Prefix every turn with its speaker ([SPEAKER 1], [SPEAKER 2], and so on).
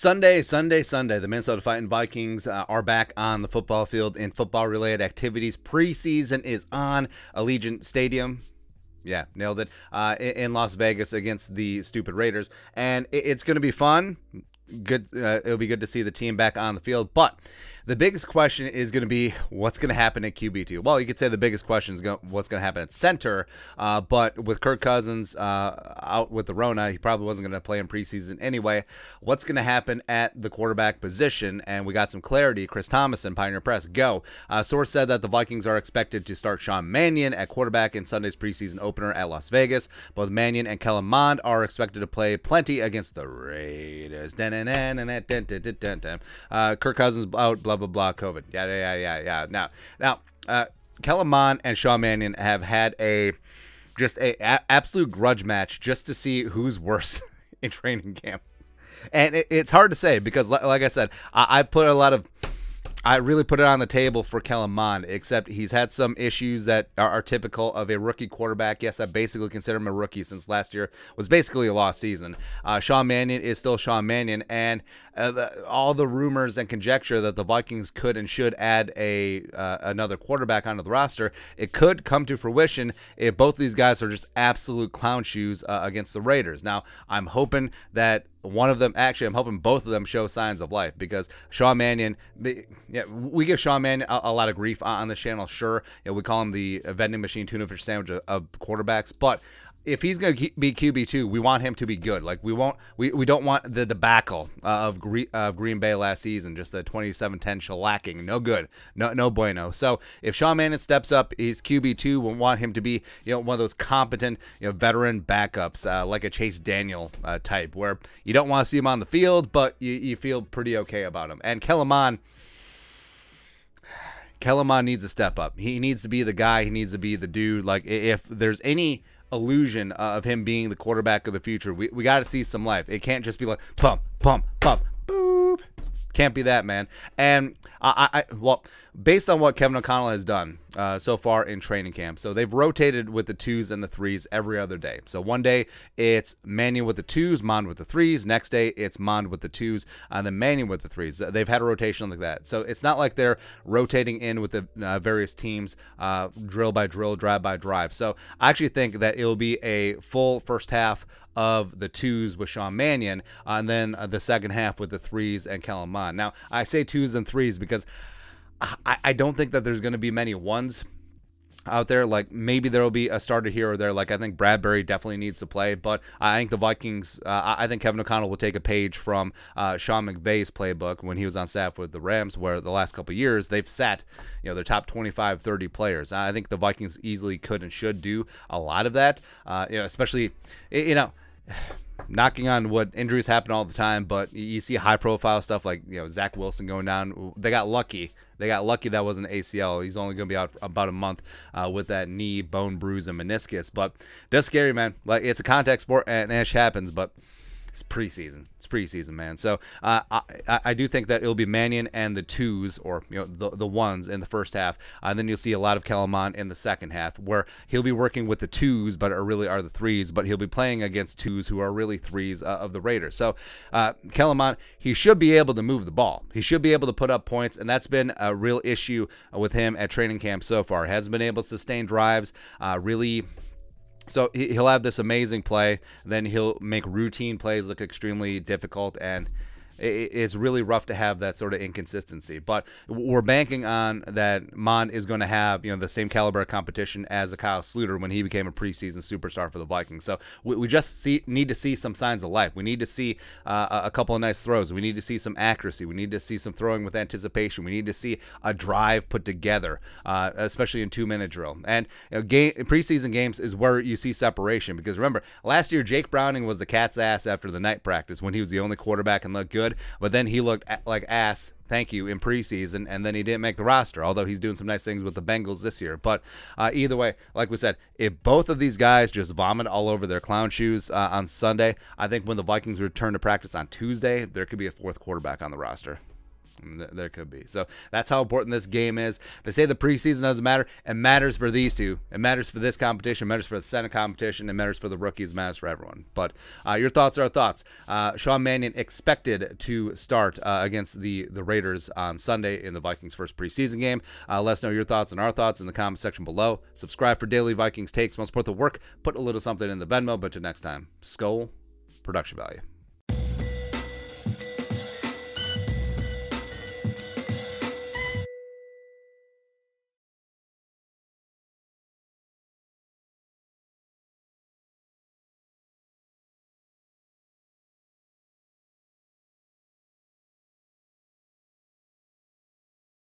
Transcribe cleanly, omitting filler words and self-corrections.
[SPEAKER 1] Sunday. The Minnesota Vikings are back on the football field in football-related activities. Preseason is on Allegiant Stadium. Yeah, nailed it. In Las Vegas against the stupid Raiders. And it's going to be fun. Good. It'll be good to see the team back on the field. But the biggest question is going to be what's going to happen at QB2. Well, you could say the biggest question is what's going to happen at center. But with Kirk Cousins out with the Rona, he probably wasn't going to play in preseason anyway. What's going to happen at the quarterback position? And we got some clarity. Chris Tomasson, Pioneer Press, go. Source said that the Vikings are expected to start Sean Mannion at quarterback in Sunday's preseason opener at Las Vegas. Both Mannion and Kellen Mond are expected to play plenty against the Raiders. Kirk Cousins out, blah, blah, blah, COVID. Yeah. Now, Kellen Mond and Sean Mannion have had just a absolute grudge match just to see who's worse in training camp. And it's hard to say because, like I said, I really put it on the table for Kellen Mond, except he's had some issues that are typical of a rookie quarterback. Yes, I basically consider him a rookie since last year was basically a lost season. Sean Mannion is still Sean Mannion, and all the rumors and conjecture that the Vikings could and should add another quarterback onto the roster, it could come to fruition if both of these guys are just absolute clown shoes against the Raiders. Now, I'm hoping that one of them, actually, I'm hoping both of them show signs of life because Sean Mannion, we give Sean Mannion a lot of grief on this channel, sure. We call him the vending machine tuna fish sandwich of quarterbacks, but if he's going to be QB2, we want him to be good. Like we don't want the debacle of Green Bay last season, just the 27-10 shellacking. No good, no bueno. So if Sean Mannion steps up, he's QB2. We want him to be, one of those competent, veteran backups, like a Chase Daniel type, where you don't want to see him on the field, but you feel pretty okay about him. And Kellen Mond needs to step up. He needs to be the guy. He needs to be the dude. Like if there's any illusion of him being the quarterback of the future, we got to see some life. It can't just be like pump, boop. Can't be that, man. And well, based on what Kevin O'Connell has done so far in training camp, so they've rotated with the 2s and the 3s every other day. So one day it's Mannion with the 2s, Mond with the 3s. Next day it's Mond with the 2s, and then Mannion with the 3s. They've had a rotation like that. So it's not like they're rotating in with the various teams drill by drill, drive by drive. So I actually think that it'll be a full first half of the 2s with Sean Mannion, and then the second half with the 3s and Kellen Mond. Now, I say 2s and 3s because I don't think that there's going to be many 1s out there. Like maybe there will be a starter here or there. Like I think Bradbury definitely needs to play, but I think the Vikings, I think Kevin O'Connell will take a page from Sean McVay's playbook when he was on staff with the Rams, where the last couple of years they've sat, their top 25, 30 players. I think the Vikings easily could and should do a lot of that, especially, knocking on what injuries happen all the time, but you see high profile stuff like Zach Wilson going down. They got lucky. That wasn't ACL. He's only going to be out about a month with that knee, bone bruise, and meniscus. But that's scary, man. Like it's a contact sport, and it happens. But it's preseason. It's preseason, man. So I do think that it'll be Mannion and the 2s, or the 1s in the first half. And then you'll see a lot of Kellen Mond in the second half, where he'll be working with the 2s, but really are the 3s. But he'll be playing against 2s who are really 3s of the Raiders. So Kellen Mond, he should be able to move the ball. He should be able to put up points, and that's been a real issue with him at training camp so far. He hasn't been able to sustain drives, really. So he'll have this amazing play, then he'll make routine plays look extremely difficult, and it's really rough to have that sort of inconsistency. But we're banking on that Mond is going to have the same caliber of competition as a Kyle Sluter when he became a preseason superstar for the Vikings. So we just need to see some signs of life. We need to see a couple of nice throws. We need to see some accuracy. We need to see some throwing with anticipation. We need to see a drive put together, especially in 2-minute drill. And preseason games is where you see separation, because remember, last year Jake Browning was the cat's ass after the night practice when he was the only quarterback and looked good. But then he looked like ass, thank you, in preseason, and then he didn't make the roster, although he's doing some nice things with the Bengals this year. But either way, like we said, if both of these guys just vomit all over their clown shoes on Sunday, I think when the Vikings return to practice on Tuesday, there could be a 4th quarterback on the roster. There could be. So that's how important this game is. They say the preseason doesn't matter. It matters for these two. It matters for this competition. It matters for the Senate competition. It matters for the rookies. It matters for everyone. But your thoughts are our thoughts. Sean Mannion expected to start against the Raiders on Sunday in the Vikings' first preseason game. Let us know your thoughts and our thoughts in the comment section below. Subscribe for daily Vikings takes. Want to support the work? Put a little something in the Venmo. But until next time, Skull Production Value.